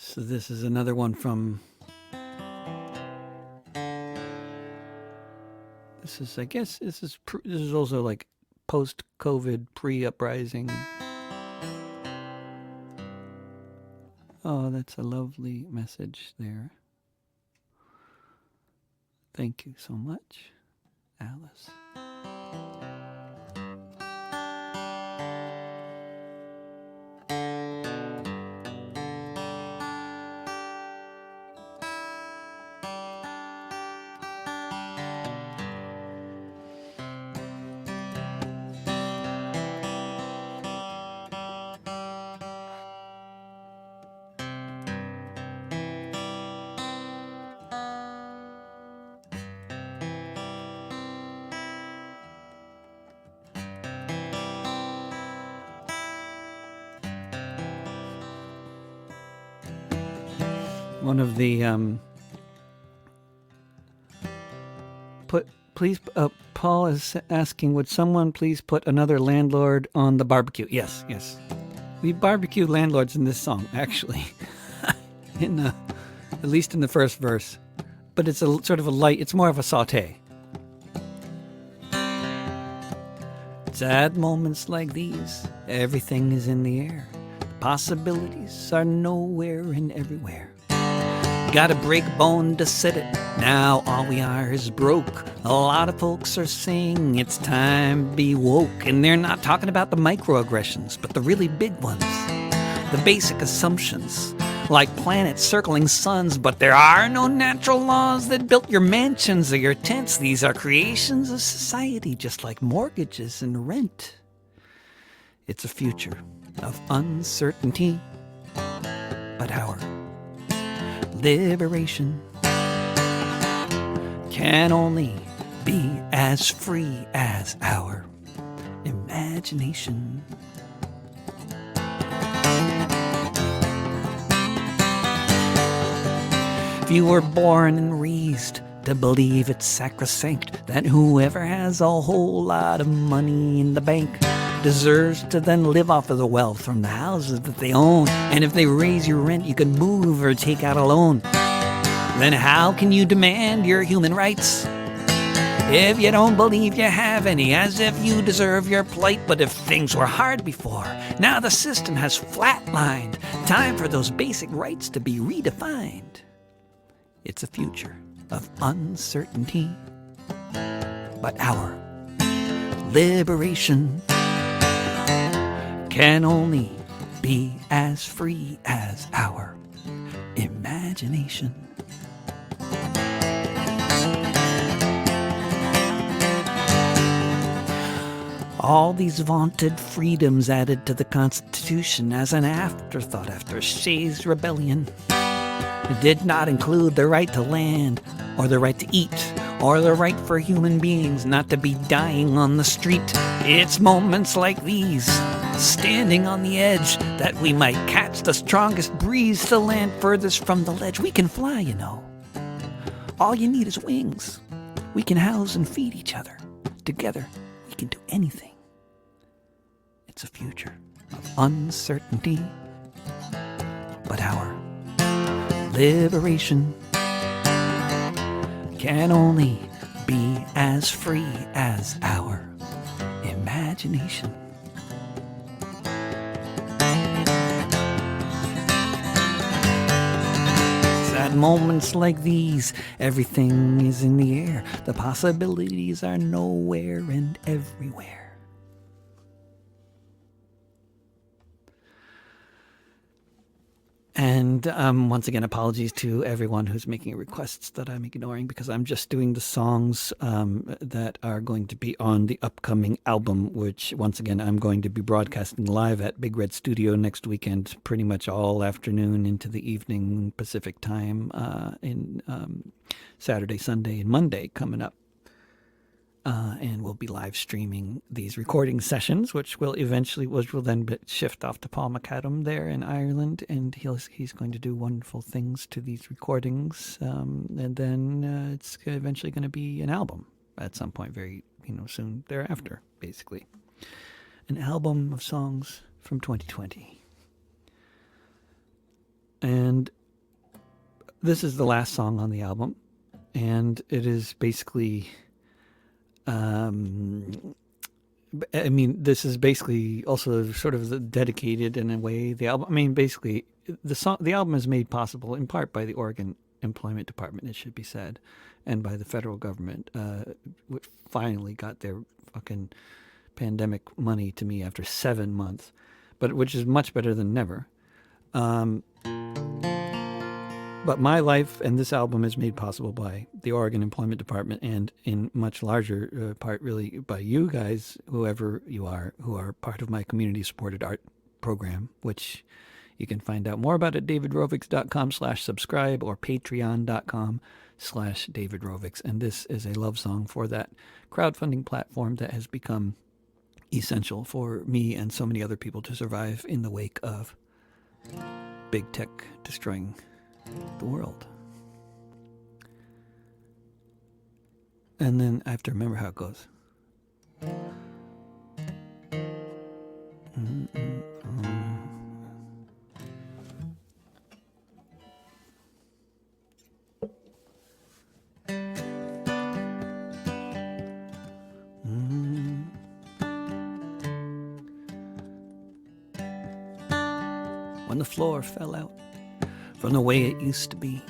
A: So this is another one from, I guess this is also like post-COVID, pre-uprising. Oh, that's a lovely message there. Thank you so much, Alice. One of the Paul is asking, would someone please put another landlord on the barbecue? Yes. We barbecue landlords in this song, actually. At least in the first verse. but it's a sort of a light, it's more of a saute. Sad moments like these, everything is in the air. Possibilities are nowhere and everywhere. Gotta break a bone to set it. Now all we are is broke. A lot of folks are saying it's time to be woke. And they're not talking about the microaggressions, but the really big ones. The basic assumptions. Like planets circling suns, but there are no natural laws that built your mansions or your tents. These are creations of society, just like mortgages and rent. It's a future of uncertainty, but our liberation can only be as free as our imagination. If you were born and raised to believe it's sacrosanct that whoever has a whole lot of money in the bank deserves to then live off of the wealth from the houses that they own, and if they raise your rent you can move or take out a loan, then how can you demand your human rights if you don't believe you have any, as if you deserve your plight? But if things were hard before, now the system has flatlined. Time for those basic rights to be redefined. It's a future of uncertainty, but our liberation can only be as free as our imagination. All these vaunted freedoms added to the Constitution as an afterthought after Shays' rebellion. It did not include the right to land, or the right to eat, or the right for human beings not to be dying on the street. It's moments like these, standing on the edge, that we might catch the strongest breeze to land furthest from the ledge. We can fly, you know. All you need is wings. We can house and feed each other. Together, we can do anything. It's a future of uncertainty, but our liberation can only be as free as our imagination. At moments like these, everything is in the air. The possibilities are nowhere and everywhere. And once again, apologies to everyone who's making requests that I'm ignoring, because I'm just doing the songs that are going to be on the upcoming album, which, once again, I'm going to be broadcasting live at Big Red Studio next weekend, pretty much all afternoon into the evening Pacific time, in Saturday, Sunday, and Monday coming up. And we'll be live streaming these recording sessions, which will then shift off to Paul McAdam there in Ireland, and he's going to do wonderful things to these recordings, and then it's eventually going to be an album at some point, very soon thereafter. Basically, an album of songs from 2020, and this is the last song on the album, and it is basically. This is basically also sort of dedicated in a way. The album, basically, the album is made possible in part by the Oregon Employment Department, it should be said, and by the federal government, which finally got their fucking pandemic money to me after 7 months, but which is much better than never. But my life and this album is made possible by the Oregon Employment Department, and in much larger part, really, by you guys, whoever you are, who are part of my community-supported art program, which you can find out more about at davidrovics.com/subscribe or patreon.com/davidrovics. And this is a love song for that crowdfunding platform that has become essential for me and so many other people to survive in the wake of big tech destroying the world. And then I have to remember how it goes. when the floor fell out from the way it used to be.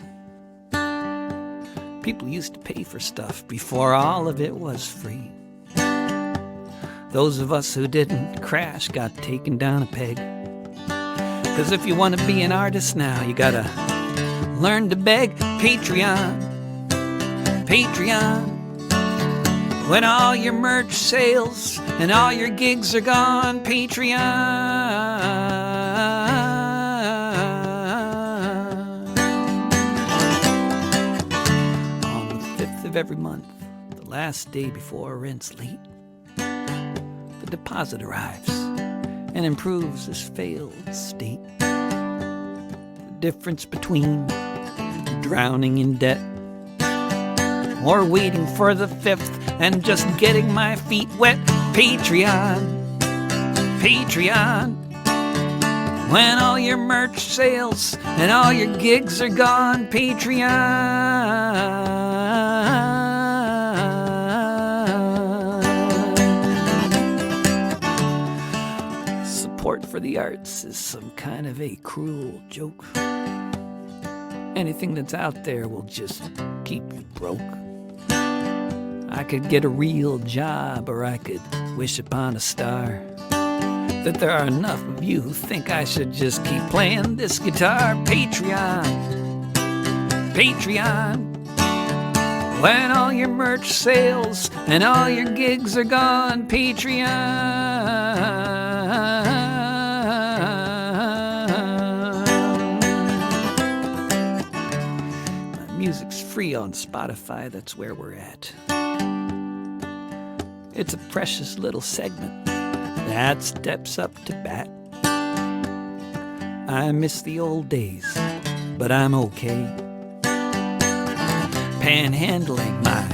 A: People used to pay for stuff before all of it was free. Those of us who didn't crash got taken down a peg. 'Cause if you want to be an artist now, you gotta learn to beg. Patreon, Patreon. When all your merch sales and all your gigs are gone, Patreon. On the 5th of every month, the last day before rent's late, the deposit arrives and improves this failed state. The difference between drowning in debt or waiting for the 5th and just getting my feet wet. Patreon, Patreon. When all your merch sales and all your gigs are gone, Patreon. Support for the arts is some kind of a cruel joke. Anything that's out there will just keep you broke. I could get a real job, or I could wish upon a star that there are enough of you who think I should just keep playing this guitar. Patreon, Patreon. When all your merch sales and all your gigs are gone, Patreon. My music's free on Spotify, that's where we're at. It's a precious little segment that steps up to bat. I miss the old days, but I'm okay. Panhandling my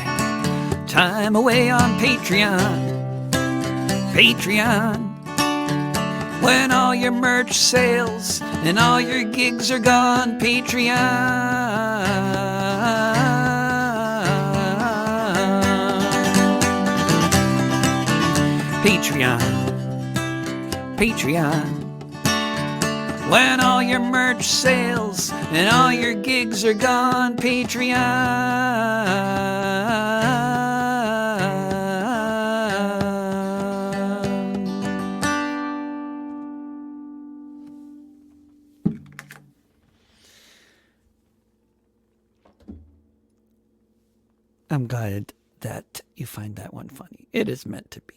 A: time away on Patreon, Patreon. When all your merch sales and all your gigs are gone, Patreon. Patreon, Patreon. When all your merch sales and all your gigs are gone, Patreon. I'm glad that you find that one funny. It is meant to be.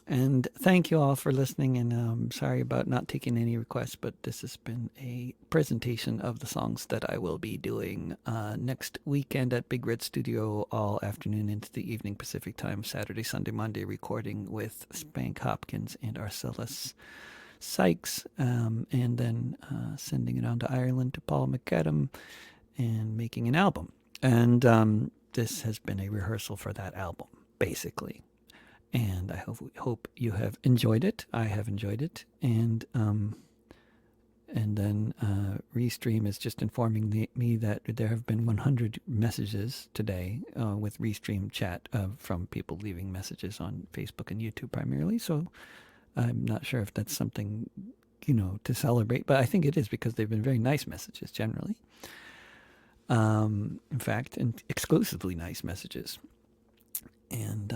A: And thank you all for listening, and sorry about not taking any requests, but this has been a presentation of the songs that I will be doing next weekend at Big Red Studio all afternoon into the evening Pacific time, Saturday, Sunday, Monday, recording with Spank Hopkins and Arcellus Sykes, and then sending it on to Ireland to Paul McAdam and making an album. And this has been a rehearsal for that album, basically. And I hope you have enjoyed it. I have enjoyed it. And then Restream is just informing me that there have been 100 messages today with Restream chat from people leaving messages on Facebook and YouTube primarily. So I'm not sure if that's something, to celebrate. But I think it is, because they've been very nice messages generally. In fact, and exclusively nice messages. And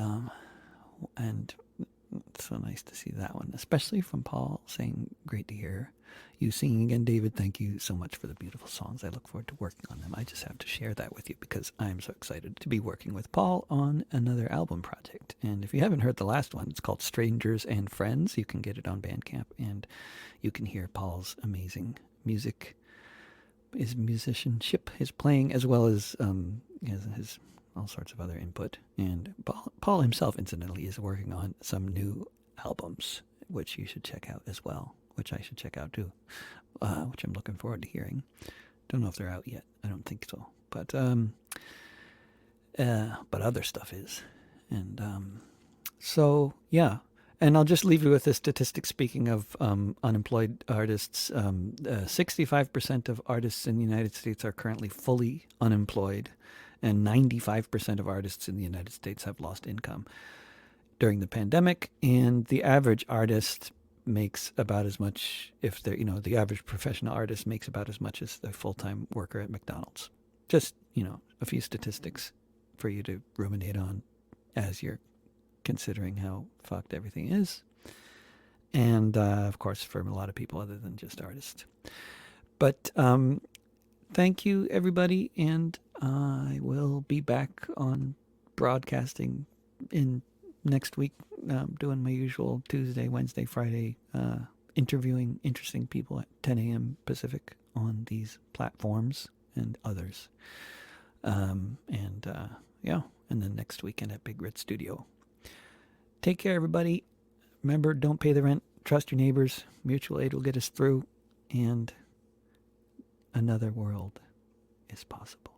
A: it's so nice to see that one, especially from Paul saying, great to hear you singing again, David. Thank you so much for the beautiful songs. I look forward to working on them. I just have to share that with you because I'm so excited to be working with Paul on another album project. And if you haven't heard the last one, it's called Strangers and Friends. You can get it on Bandcamp, and you can hear Paul's amazing music, his musicianship, his playing, as well as his all sorts of other input. And Paul himself, incidentally, is working on some new albums, which you should check out as well, which I should check out too, which I'm looking forward to hearing. Don't know if they're out yet. I don't think so. But other stuff is. And so, yeah. And I'll just leave you with a statistic. Speaking of unemployed artists, 65% of artists in the United States are currently fully unemployed, and 95% of artists in the United States have lost income during the pandemic. And the average artist makes about as much, if they're, the average professional artist makes about as much as the full-time worker at McDonald's. Just, a few statistics for you to ruminate on as you're considering how fucked everything is. And, of course, for a lot of people other than just artists. But thank you, everybody, and I will be back on broadcasting in next week, doing my usual Tuesday, Wednesday, Friday, interviewing interesting people at 10 a.m. Pacific on these platforms and others. And then next weekend at Big Red Studio. Take care, everybody. Remember, don't pay the rent. Trust your neighbors. Mutual aid will get us through. And another world is possible.